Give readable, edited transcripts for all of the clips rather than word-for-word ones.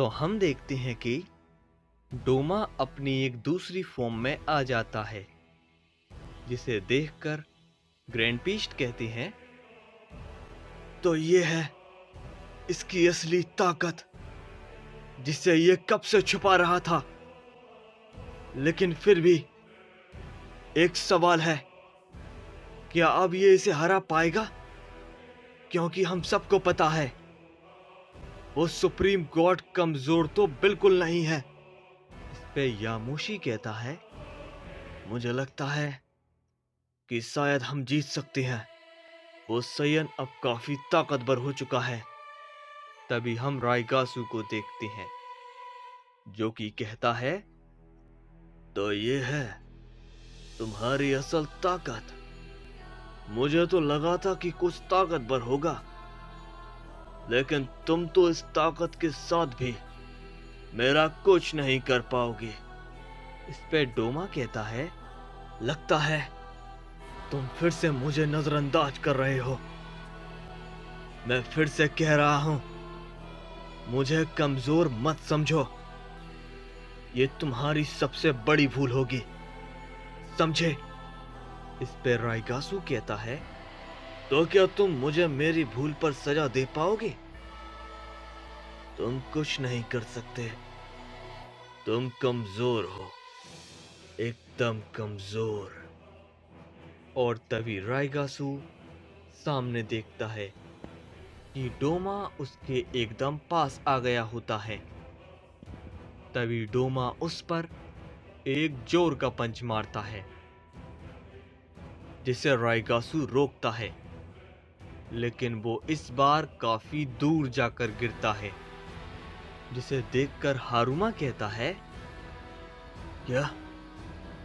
तो हम देखते हैं कि डोमा अपनी एक दूसरी फॉर्म में आ जाता है, जिसे देखकर ग्रैंडपीस्ट कहते हैं, तो ये है इसकी असली ताकत, जिसे ये कब से छुपा रहा था। लेकिन फिर भी एक सवाल है, क्या अब ये इसे हरा पाएगा? क्योंकि हम सबको पता है वो सुप्रीम गॉड कमजोर तो बिल्कुल नहीं है। इस पे यामोशी कहता है, मुझे लगता है कि शायद हम जीत सकते हैं। वो सयन अब काफी ताकतवर हो चुका है। तभी हम राइगासु को देखते हैं, जो कि कहता है, तो ये है तुम्हारी असल ताकत। मुझे तो लगा था कि कुछ ताकतवर होगा, लेकिन तुम तो इस ताकत के साथ भी मेरा कुछ नहीं कर पाओगे। इस पे डोमा कहता है, लगता है तुम फिर से मुझे नजरअंदाज कर रहे हो। मैं फिर से कह रहा हूं, मुझे कमजोर मत समझो। ये तुम्हारी सबसे बड़ी भूल होगी, समझे? इस पे राइगासु कहता है, तो क्या तुम मुझे मेरी भूल पर सजा दे पाओगे? तुम कुछ नहीं कर सकते। तुम कमजोर हो, एकदम कमजोर। और तभी राइगासु सामने देखता है कि डोमा उसके एकदम पास आ गया होता है। तभी डोमा उस पर एक जोर का पंच मारता है, जिसे राइगासु रोकता है, लेकिन वो इस बार काफी दूर जाकर गिरता है, जिसे देखकर हारुमा कहता है, क्या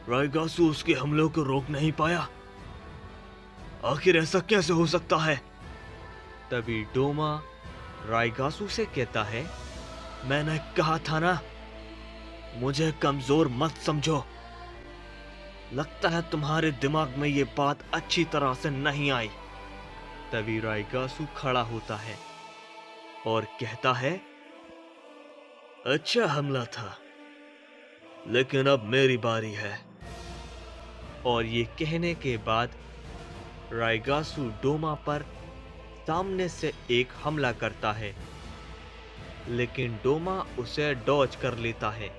राइगासु उसके हमलों को रोक नहीं पाया? आखिर ऐसा कैसे हो सकता है? तभी डोमा राइगासु से कहता है, मैंने कहा था ना, मुझे कमजोर मत समझो। लगता है तुम्हारे दिमाग में ये बात अच्छी तरह से नहीं आई। तभी राइगासु खड़ा होता है और कहता है, अच्छा हमला था, लेकिन अब मेरी बारी है। और ये कहने के बाद राइगासु डोमा पर सामने से एक हमला करता है, लेकिन डोमा उसे डॉज कर लेता है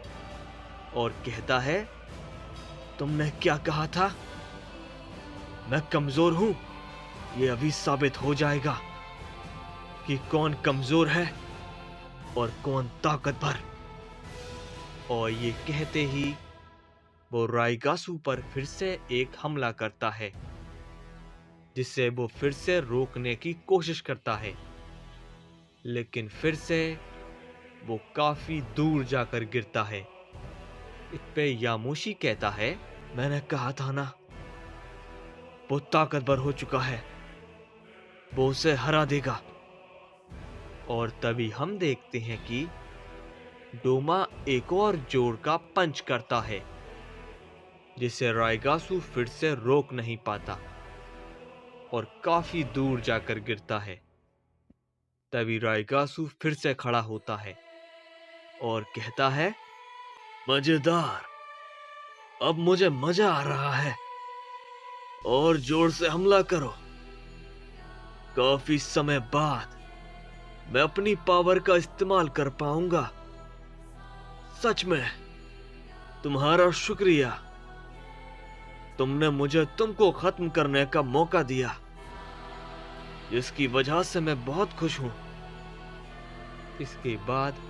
और कहता है, तुमने क्या कहा था? मैं कमजोर हूं? ये अभी साबित हो जाएगा कि कौन कमजोर है और कौन ताकतवर। और ये कहते ही वो राइगासु पर फिर से एक हमला करता है, जिसे वो फिर से रोकने की कोशिश करता है, लेकिन फिर से वो काफी दूर जाकर गिरता है। इस पे यामोशी कहता है, मैंने कहा था ना, वो ताकतवर हो चुका है, वो उसे हरा देगा। और तभी हम देखते हैं कि डोमा एक और जोर का पंच करता है, जिसे राइगासु फिर से रोक नहीं पाता और काफी दूर जाकर गिरता है। तभी राइगासु फिर से खड़ा होता है और कहता है, मजेदार, अब मुझे मजा आ रहा है, और जोर से हमला करो। काफी समय बाद मैं अपनी पावर का इस्तेमाल कर पाऊंगा। सच में तुम्हारा शुक्रिया, तुमने मुझे तुमको खत्म करने का मौका दिया, जिसकी वजह से मैं बहुत खुश हूं। इसके बाद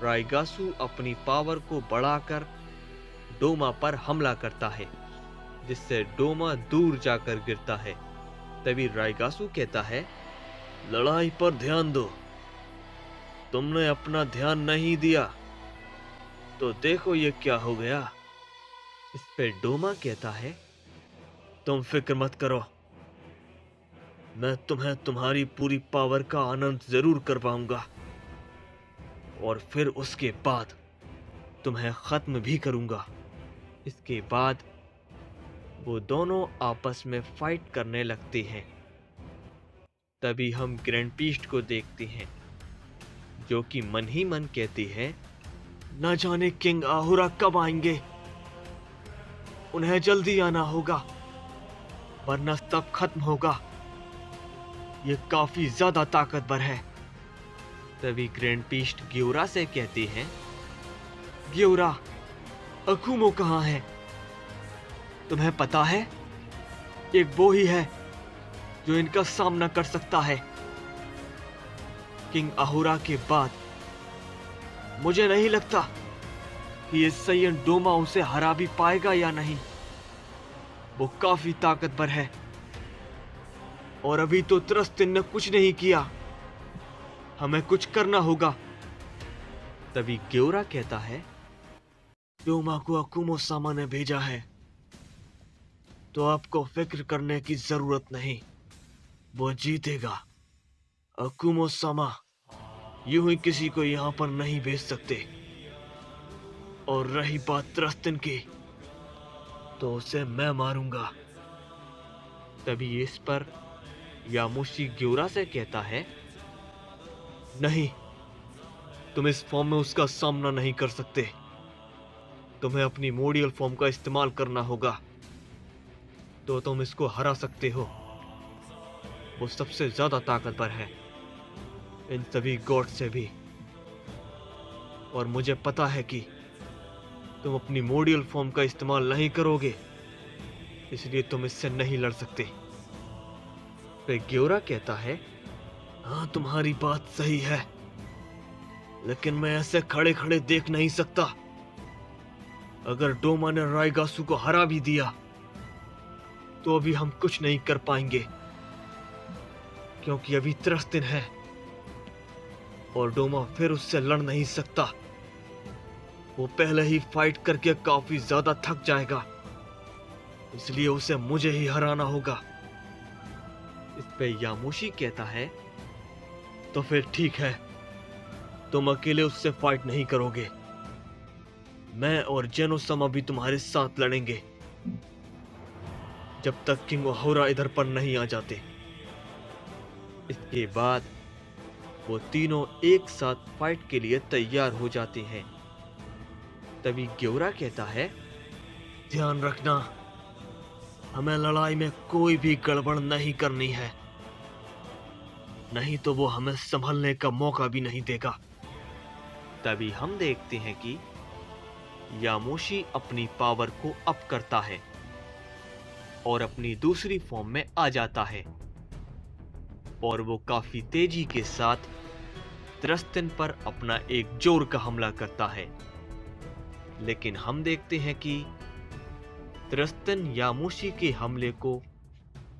राइगासु अपनी पावर को बढ़ाकर डोमा पर हमला करता है, जिससे डोमा दूर जाकर गिरता है। तभी राइगासु कहता है, लड़ाई पर ध्यान दो। तुमने अपना ध्यान नहीं दिया, तो देखो ये क्या हो गया। इस पे डोमा कहता है, तुम फिक्र मत करो, मैं तुम्हें तुम्हारी पूरी पावर का आनंद जरूर करवाऊंगा, और फिर उसके बाद तुम्हें खत्म भी करूंगा। इसके बाद वो दोनों आपस में फाइट करने लगते हैं। तभी हम ग्रैंडपीस्ट को देखते हैं, जो कि मन ही मन कहती है, न जाने किंग आहुरा कब आएंगे, उन्हें जल्दी आना होगा वरना सब खत्म होगा, ये काफी ज्यादा ताकतवर है। तभी ग्रैंड पीस्ट ग्योरा से कहती हैं, ग्योरा, अकुमो कहाँ है? तुम्हें पता है, एक वो ही है जो इनका सामना कर सकता है। किंग आहुरा के बाद मुझे नहीं लगता कि ये सैयन डोमा उसे हरा भी पाएगा या नहीं। वो काफी ताकतवर है और अभी तो त्रस्तिन ने कुछ नहीं किया, हमें कुछ करना होगा। तभी ग्योरा कहता है, डोमा को अकुमो सामा ने भेजा है तो आपको फिक्र करने की जरूरत नहीं, वो जीतेगा। अकुमो सामा यूं ही किसी को यहां पर नहीं भेज सकते, और रही बात त्रस्तिन की, तो उसे मैं मारूंगा। तभी इस पर यामुशी ग्योरा से कहता है, नहीं, तुम इस फॉर्म में उसका सामना नहीं कर सकते, तुम्हें अपनी मोडियल फॉर्म का इस्तेमाल करना होगा, तो तुम इसको हरा सकते हो। वो सबसे ज्यादा ताकतवर है इन सभी गॉड से भी, और मुझे पता है कि तुम अपनी मोडियल फॉर्म का इस्तेमाल नहीं करोगे, इसलिए तुम इससे नहीं लड़ सकते। फिर ग्योरा कहता है, हाँ तुम्हारी बात सही है, लेकिन मैं ऐसे खड़े खड़े देख नहीं सकता। अगर डोमा ने रायगासु को हरा भी दिया तो अभी हम कुछ नहीं कर पाएंगे, क्योंकि अभी त्रस्तिन है और डोमा फिर उससे लड़ नहीं सकता। वो पहले ही फाइट करके काफी ज्यादा थक जाएगा, इसलिए उसे मुझे ही हराना होगा। इस पे यामुशी कहता है, तो फिर ठीक है, तुम अकेले उससे फाइट नहीं करोगे, मैं और जेनो-sama भी तुम्हारे साथ लड़ेंगे जब तक किंग आहुरा इधर पर नहीं आ जाते। इसके बाद वो तीनों एक साथ फाइट के लिए तैयार हो जाते हैं। तभी ग्योरा कहता है, ध्यान रखना, हमें लड़ाई में कोई भी गड़बड़ नहीं करनी है, नहीं तो वो हमें संभलने का मौका भी नहीं देगा। तभी हम देखते हैं कि यामुशी अपनी पावर को अप करता है और अपनी दूसरी फॉर्म में आ जाता है, और वो काफी तेजी के साथ त्रस्तिन पर अपना एक जोर का हमला करता है। लेकिन हम देखते हैं कि त्रस्तिन यामुशी के हमले को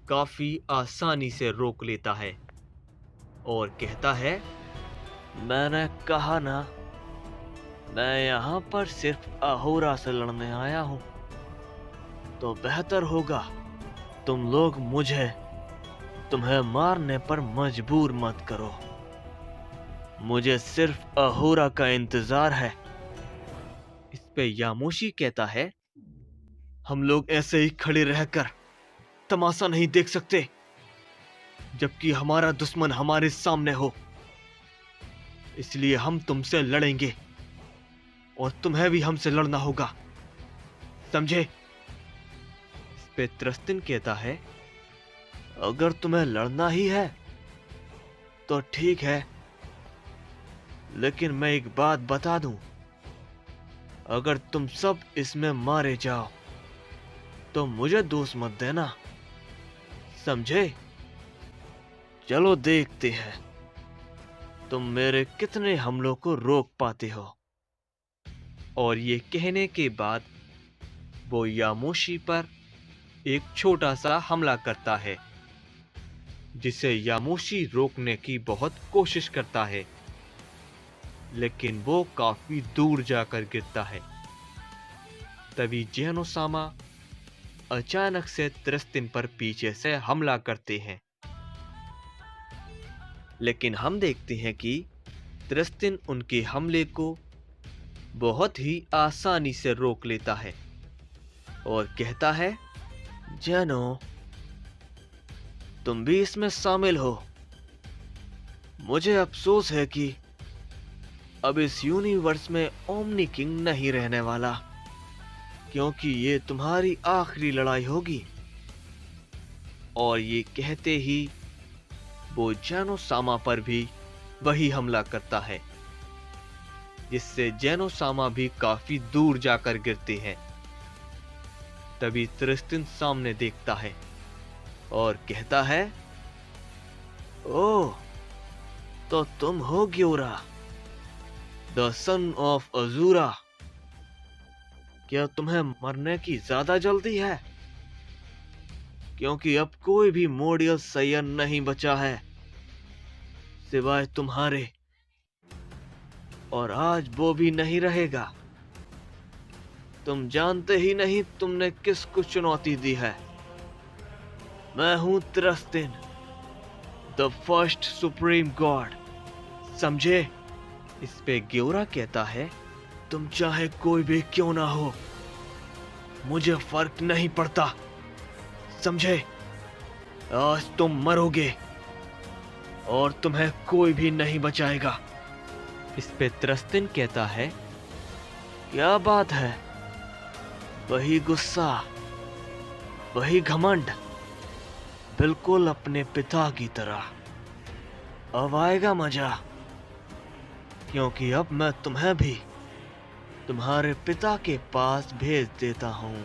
काफी आसानी से रोक लेता है और कहता है, मैंने कहा ना, मैं यहां पर सिर्फ आहुरा से लड़ने आया हूं, तो बेहतर होगा तुम लोग मुझे तुम्हें मारने पर मजबूर मत करो, मुझे सिर्फ आहुरा का इंतजार है। इस पे यामुशी कहता है, हम लोग ऐसे ही खड़े रहकर तमाशा नहीं देख सकते जबकि हमारा दुश्मन हमारे सामने हो, इसलिए हम तुमसे लड़ेंगे और तुम्हें भी हमसे लड़ना होगा, समझे? इस पे त्रस्तिन कहता है, अगर तुम्हें लड़ना ही है तो ठीक है, लेकिन मैं एक बात बता दूं, अगर तुम सब इसमें मारे जाओ तो मुझे दोष मत देना, समझे? चलो देखते हैं तुम मेरे कितने हमलों को रोक पाते हो। और ये कहने के बाद वो यामुशी पर एक छोटा सा हमला करता है, जिसे यामुशी रोकने की बहुत कोशिश करता है, लेकिन वो काफी दूर जाकर गिरता है। तभी जेनो-sama अचानक से त्रस्तिन पर पीछे से हमला करते हैं, लेकिन हम देखते हैं कि त्रस्तिन उनके हमले को बहुत ही आसानी से रोक लेता है और कहता है, जेनो, तुम भी इसमें शामिल हो। मुझे अफसोस है कि अब इस यूनिवर्स में ओमनी किंग नहीं रहने वाला, क्योंकि ये तुम्हारी आखिरी लड़ाई होगी। और ये कहते ही वो जेनोसामा पर भी वही हमला करता है, जिससे जेनोसामा भी काफी दूर जाकर गिरते हैं। तभी त्रिस्तिन सामने देखता है और कहता है, ओह, तो तुम हो ग्योरा, द सन ऑफ अजूरा। क्या तुम्हें मरने की ज्यादा जल्दी है? क्योंकि अब कोई भी मोडियल सैयन नहीं बचा है सिवाय तुम्हारे, और आज वो भी नहीं रहेगा। तुम जानते ही नहीं तुमने किसको चुनौती दी है। मैं हूं त्रिस्तिन, द फर्स्ट सुप्रीम गॉड, समझे? इस पे ग्योरा कहता है, तुम चाहे कोई भी क्यों ना हो, मुझे फर्क नहीं पड़ता, समझे? आज तुम मरोगे और तुम्हें कोई भी नहीं बचाएगा। इस पे त्रिस्तिन कहता है, क्या बात है, वही गुस्सा, वही घमंड, बिल्कुल अपने पिता की तरह। अब आएगा मजा, क्योंकि अब मैं तुम्हें भी तुम्हारे पिता के पास भेज देता हूं।